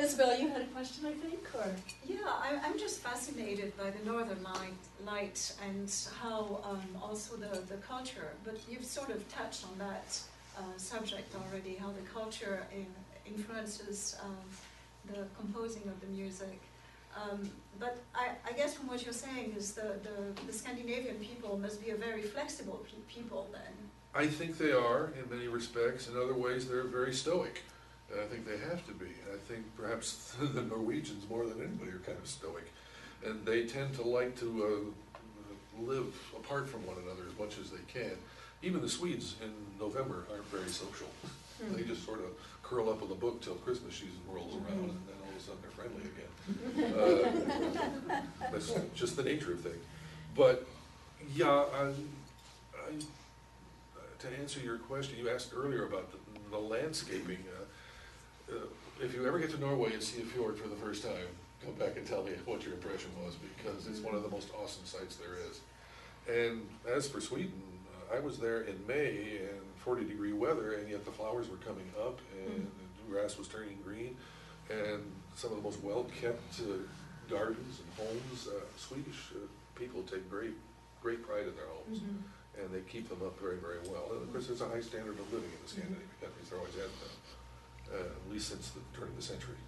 Isabel, you had a question, I think, or? Yeah, I'm just fascinated by the Northern Light and how also the culture, but you've sort of touched on that subject already, how the culture influences the composing of the music. But I guess from what you're saying is the Scandinavian people must be a very flexible people then. I think they are in many respects. In other ways, they're very stoic. And I think they have to be. I think perhaps the Norwegians, more than anybody, are kind of stoic. And they tend to like to live apart from one another as much as they can. Even the Swedes in November aren't very social. They just sort of curl up with a book till Christmas season rolls around, and then all of a sudden they're friendly again. That's just the nature of things. But yeah, to answer your question, you asked earlier about the landscaping. If you ever get to Norway and see a fjord for the first time, come back and tell me what your impression was, because it's one of the most awesome sights there is. And as for Sweden, I was there in May and 40-degree weather, and yet the flowers were coming up and the grass was turning green, and some of the most well-kept gardens and homes. Swedish people take great pride in their homes, and they keep them up very, very well. And of course, there's a high standard of living in the Scandinavian countries. There always has been, at least since the turn of the century.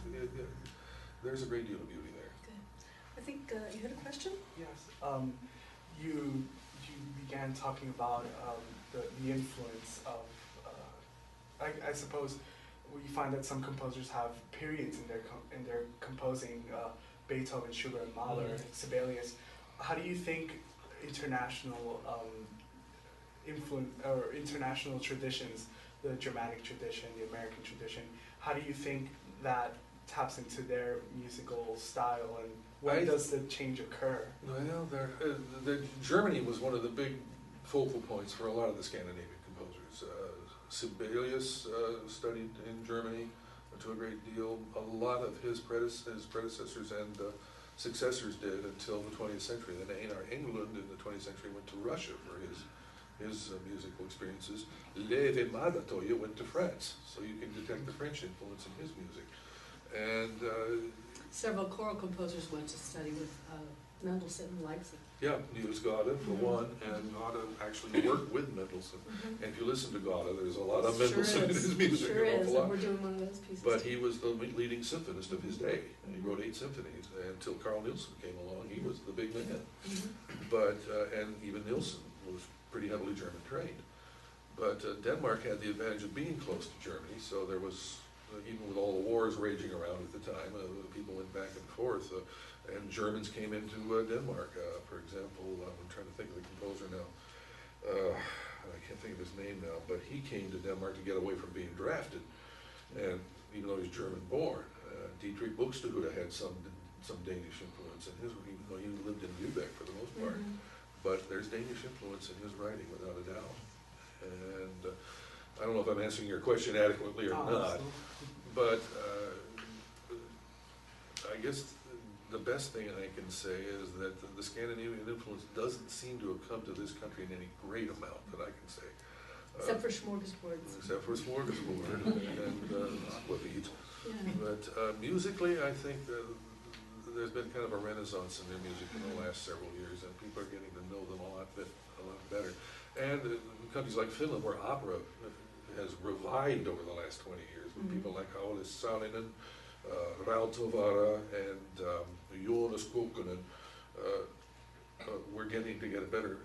And there's a great deal of beauty there. Good. I think you had a question? Yes. You began talking about the influence of, I suppose, we find that some composers have periods in their composing, Beethoven, Schubert, Mahler, Sibelius. How do you think international influence or international traditions, the Germanic tradition, the American tradition, how do you think that taps into their musical style, and when does the change occur? Well, Germany was one of the big focal points for a lot of the Scandinavian composers. Sibelius studied in Germany to a great deal. A lot of his predecessors and successors did until the 20th century. Then Einar Englund in the 20th century went to Russia for his musical experiences. Levi Madatoye went to France, so you can detect the French influence in his music. And several choral composers went to study with Mendelssohn and Leipzig. yeah, Niels Gade for one, and Gade actually worked with Mendelssohn. And if you listen to Gade, there's a lot of Mendelssohn in his music. Sure is, and we're doing one of those pieces. But he was the leading symphonist of his day. He wrote 8 symphonies, until Carl Nielsen came along. He was the big man. But and even Nielsen was pretty heavily German trained. But Denmark had the advantage of being close to Germany, so there was, even with all the wars raging around at the time, people went back and forth, and Germans came into Denmark. For example, I'm trying to think of the composer now. I can't think of his name now, but he came to Denmark to get away from being drafted. And even though he's German-born, Dietrich Buxtehude had some Danish influence in his, even though he lived in Lübeck for the most part. But there's Danish influence in his writing, without a doubt. And I don't know if I'm answering your question adequately or not, but I guess the best thing I can say is that the Scandinavian influence doesn't seem to have come to this country in any great amount that I can say. Except for smorgasbords. Except for smorgasbord and aquavit. But musically, I think there's been kind of a renaissance in their music in the last several years, and people are getting to know them a lot better. And countries like Finland, where opera has revived over the last 20 years, with people like Aulis Salinen, Rautovara, and Jonas Kukkonen, we're getting to get a better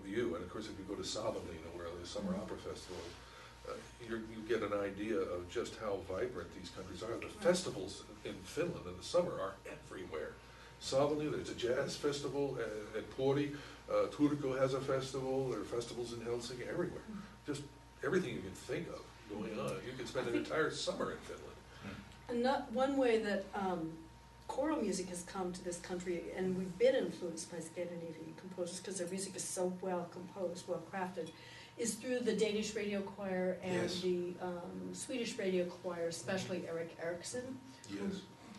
view. And of course, if you go to Savonlinna, where the Summer Opera Festival, you get an idea of just how vibrant these countries are. The festivals in Finland in the summer are everywhere. Savonlinna, there's a jazz festival at Pori. Turku has a festival. There are festivals in Helsinki, everywhere. Just everything you can think of going on. You could spend an entire summer in Finland. And one way that choral music has come to this country, and we've been influenced by Scandinavian composers because their music is so well composed, well crafted, is through the Danish radio choir and the Swedish radio choir, especially Erik Erikson, who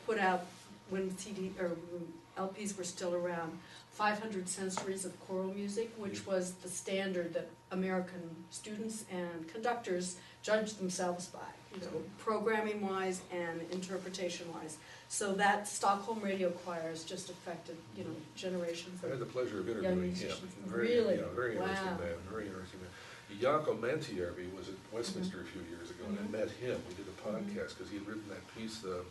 put out, when LPs were still around, 500 Centuries of Choral Music, which was the standard that American students and conductors judge themselves by, you know, programming-wise and interpretation-wise. So that Stockholm Radio Choir has just affected, you know, generations I had of the pleasure of young interviewing him. musicians. Very, Really? yeah, very interesting Wow. man, very interesting man. Jaakko Mäntyjärvi was at Westminster a few years ago, and I met him. We did a podcast because he had written that piece. It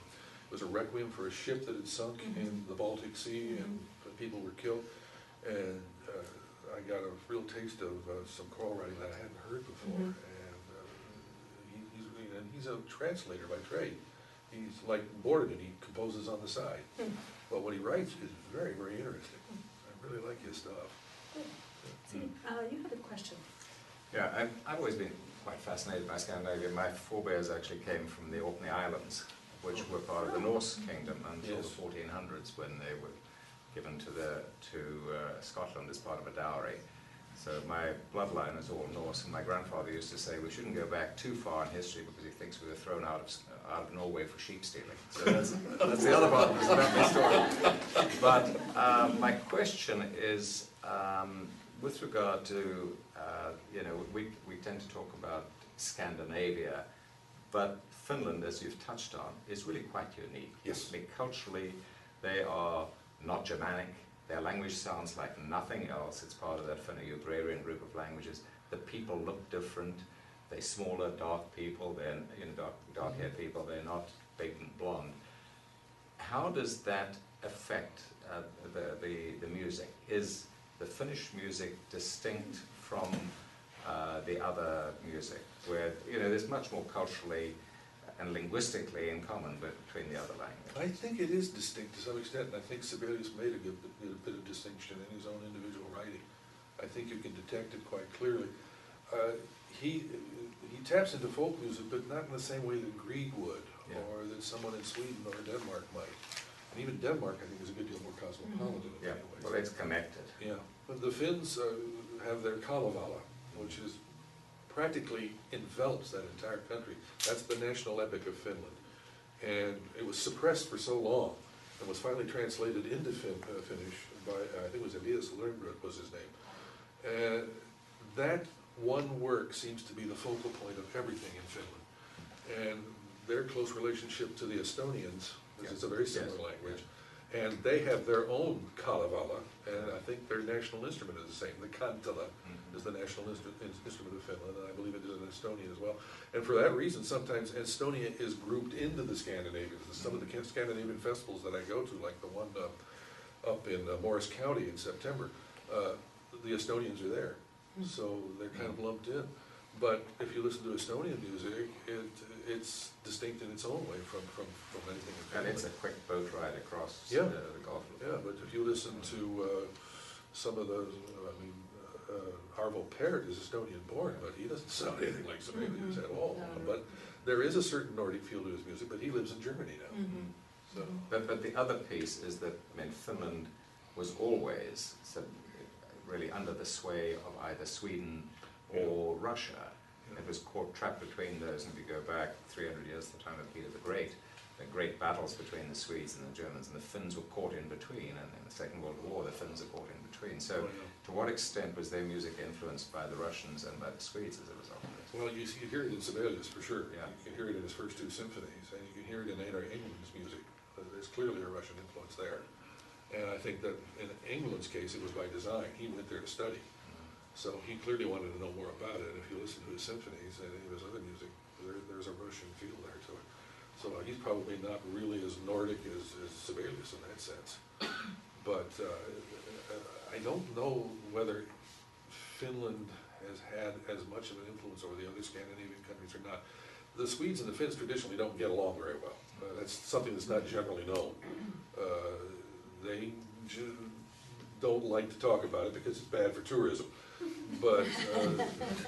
was a requiem for a ship that had sunk in the Baltic Sea, and people were killed. And I got a real taste of some choral writing that I hadn't heard before. And he's a translator by trade. He's like Borden, he composes on the side. But what he writes is very, very interesting. I really like his stuff. See, you had a question. Yeah, I've always been quite fascinated by Scandinavia. My forebears actually came from the Orkney Islands, which were part of the Norse kingdom until the 1400s, when they were given to Scotland as part of a dowry. So my bloodline is all Norse, and my grandfather used to say we shouldn't go back too far in history because he thinks we were thrown out of Norway for sheep stealing. So that's the other part of the family story. But my question is, with regard to, you know, we tend to talk about Scandinavia, but Finland, as you've touched on, is really quite unique. Yes. I mean, culturally, they are not Germanic. Their language sounds like nothing else. It's part of that Finno-Ugrian group of languages. The people look different. They're smaller, dark people. They're, you know, dark-haired people. They're not big and blonde. How does that affect the music? Is the Finnish music distinct from the other music, where, you know, there's much more culturally and linguistically in common between the other languages? I think it is distinct to some extent, and I think Sibelius made a bit of distinction in his own individual writing. I think you can detect it quite clearly. He taps into folk music, but not in the same way that Grieg would, or that someone in Sweden or Denmark might. And even Denmark, I think, is a good deal more cosmopolitan in many ways. Well, it's connected. Yeah, but the Finns have their Kalevala, which is practically envelops that entire country. That's the national epic of Finland. And it was suppressed for so long, and was finally translated into Finnish by, I think it was Elias Lönnbrot was his name. And that one work seems to be the focal point of everything in Finland. And their close relationship to the Estonians, because it's a very similar language, and they have their own Kalevala, and I think their national instrument is the same. The kantala is the national instrument of Finland, and I believe it is in Estonia as well. And for that reason, sometimes Estonia is grouped into the Scandinavians. Some of the Scandinavian festivals that I go to, like the one up in Morris County in September, the Estonians are there. So they're kind of lumped in. But if you listen to Estonian music, it's distinct in its own way from anything in Finland. And it's a quick boat ride across the Gulf. Yeah, but if you listen to some of those, Arvo Pärt is Estonian born, but he doesn't sound anything like Sibelius at all. But there is a certain Nordic feel to his music, but he lives in Germany now. So. But the other piece is that, I mean, Finland was always really under the sway of either Sweden or Russia. It was trapped between those, and if you go back 300 years to the time of Peter the great battles between the Swedes and the Germans, and the Finns were caught in between, and in the Second World War the Finns are caught in between. So to what extent was their music influenced by the Russians and by the Swedes as a result of it? Well, you hear it in Sibelius for sure. Yeah. You can hear it in his first two symphonies, and you can hear it in Einar England's music. There's clearly a Russian influence there. And I think that in England's case, it was by design. He went there to study. So he clearly wanted to know more about it. And if you listen to his symphonies and any of his other music, there's a Russian feel there to it. So he's probably not really as Nordic as Sibelius in that sense. But I don't know whether Finland has had as much of an influence over the other Scandinavian countries or not. The Swedes and the Finns traditionally don't get along very well. That's something that's not generally known. They don't like to talk about it because it's bad for tourism. But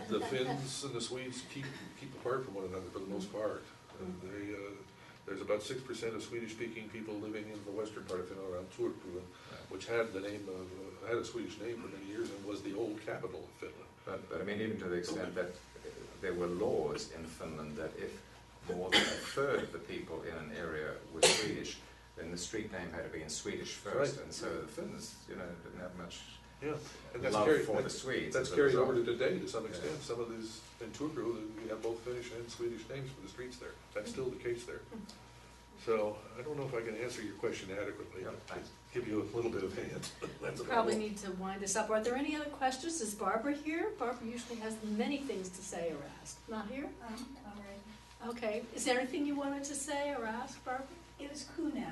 the Finns and the Swedes keep apart from one another for the most part. There's about 6% of Swedish-speaking people living in the western part of Finland, around Turku, which had a Swedish name for many years and was the old capital of Finland. But I mean, even to the extent that there were laws in Finland that if more than a third of the people in an area were Swedish, then the street name had to be in Swedish first, and so the Finns, didn't have much Yeah, and that's love carried, for the Swedes. that's as a carried result. over to today to some extent. Yeah. Some of these, in Turku, you have both Finnish and Swedish names for the streets there. That's still the case there. So I don't know if I can answer your question adequately. Yeah, I'll thanks. give you a little bit of hint. That's about Probably all. need to wind us up. Are there any other questions? Is Barbara here? Barbara usually has many things to say or ask. Not here? All right. Okay. Is there anything you wanted to say or ask, Barbara? It was Kunau.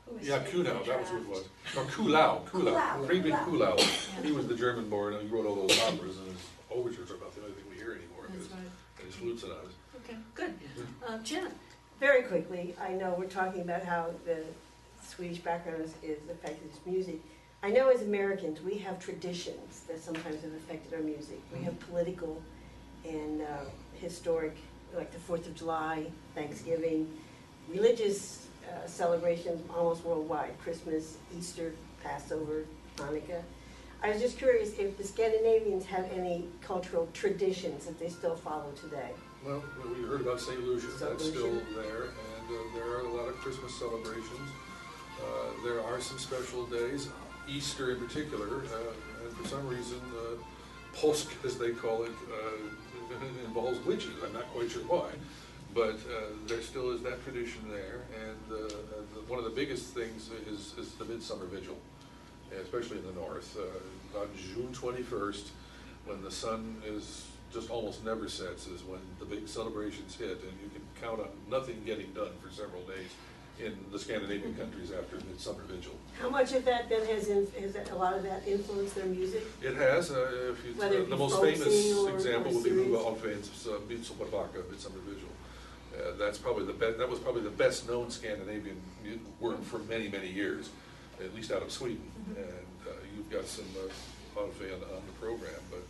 Who was Yeah, taking the Kunau, that was who it draft. was. Or Kulau, Kulau. Friedrich Kulau. Yeah. He was the German born, and he wrote all those operas, and his overtures are about the only thing we hear anymore. That's His- right. And his flute sonatas. Okay, good. Janet? Very quickly, I know we're talking about how the Swedish background is affected his music. I know as Americans, we have traditions that sometimes have affected our music. We have political and historic, like the 4th of July, Thanksgiving, religious celebrations almost worldwide, Christmas, Easter, Passover, Hanukkah. I was just curious if the Scandinavians have any cultural traditions that they still follow today. Well, we heard about St. Lucia, that's St. still Lucia. there, and there are a lot of Christmas celebrations. There are some special days, Easter in particular, and for some reason, Påsk, as they call it, involves witches. I'm not quite sure why, but there still is that tradition there, and one of the biggest things is the Midsummer Vigil, especially in the north. On June 21st, when the sun is just almost never sets, is when the big celebrations hit, and you can count on nothing getting done for several days in the Scandinavian countries after Midsummer Vigil. How much of that then has a lot of that influenced their music? It has, if you, Whether it be the most folk famous singing or example would be series. Ruva Alfvén's Midsummer Vigil. That's probably that was probably the best known Scandinavian work for many, many years, at least out of Sweden. And you've got some Alfvén on the program, but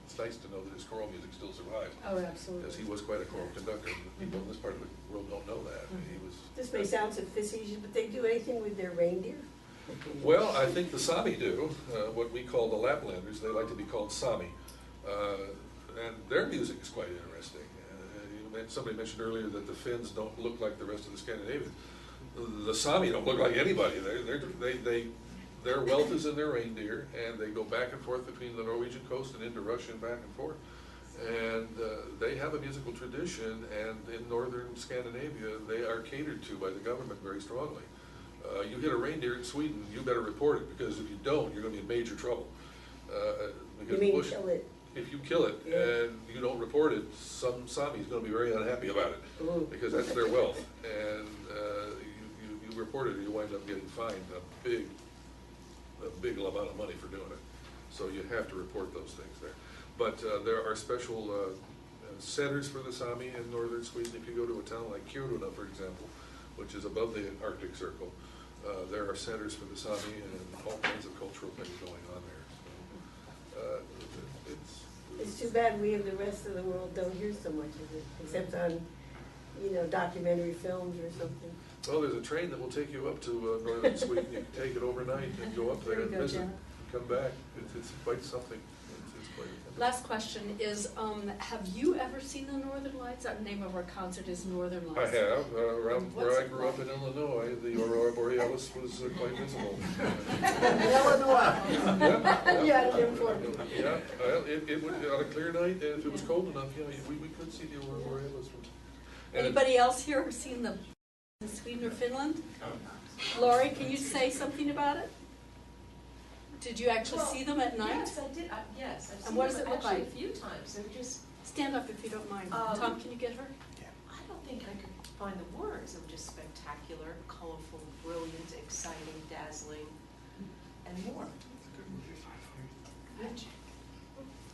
it's nice to know that his choral music still survives. Oh, absolutely. Because he was quite a choral conductor. People in this part of the world don't know that. He was. This may sound so facetious, but they do anything with their reindeer? Well, I think the Sami do, what we call the Laplanders. They like to be called Sami. And their music is quite interesting. Somebody mentioned earlier that the Finns don't look like the rest of the Scandinavians. The Sami don't look like anybody. Their wealth is in their reindeer, and they go back and forth between the Norwegian coast and into Russia and back and forth. And they have a musical tradition, and in northern Scandinavia, they are catered to by the government very strongly. You hit a reindeer in Sweden, you better report it, because if you don't, you're going to be in major trouble. You mean kill it? If you kill it and you don't report it, some Sami is going to be very unhappy about it. Ooh. Because that's their wealth. And you report it, you wind up getting fined a big amount of money for doing it. So you have to report those things there. But there are special centers for the Sami in northern Sweden. If you go to a town like Kiruna, for example, which is above the Arctic Circle, there are centers for the Sami and all kinds of cultural things going on there. So, It's too bad we of the rest of the world don't hear so much of it, except on, documentary films or something. well, there's a train that will take you up to northern Sweden. You can take it overnight and go up there There you and go, visit Janet. and come back. It's quite something. It's quite Last question is, have you ever seen the Northern Lights? The name of our concert is Northern I Lights. have. Around What's where I it grew up like? in Illinois, the Aurora Borealis was quite visible. Illinois. You had it important. Yeah, well, it would, on a clear night, and if it was cold enough, we could see the Aurora Borealis. And Anybody else here who's seen them in Sweden or Finland? Laurie, can you say something about it? Did you actually see them at night? Yes, I did. Yes, I've seen And what does them it look actually like? a few times. They're just, Stand up if you don't mind. Tom, can you get her? I don't think I could find the words. They were just spectacular, colorful, brilliant, exciting, dazzling, and more.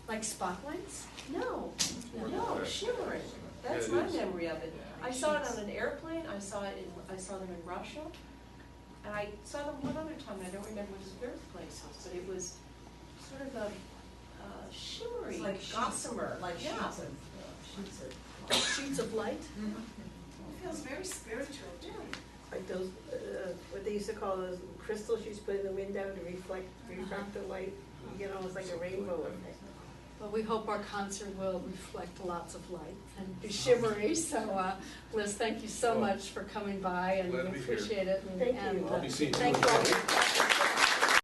Like spotlights? No, More than no, that. shimmering. That's Yeah, it my is. memory of it. I saw it on an airplane. I saw them in Russia, and I saw them one other time. I don't remember what his birthplace was, but it was sort of a shimmery, It's like gossamer. Like Yeah. Sheets of light? It feels very spiritual. Yeah. Like those, what they used to call those crystals you used to put in the window to refract the light. You get almost like a rainbow effect. Well, we hope our concert will reflect lots of light and be shimmery. So, Liz, thank you so much for coming by, and we Glad to be here. appreciate it. And, Thank you. and, I'll be seeing you. thank you all.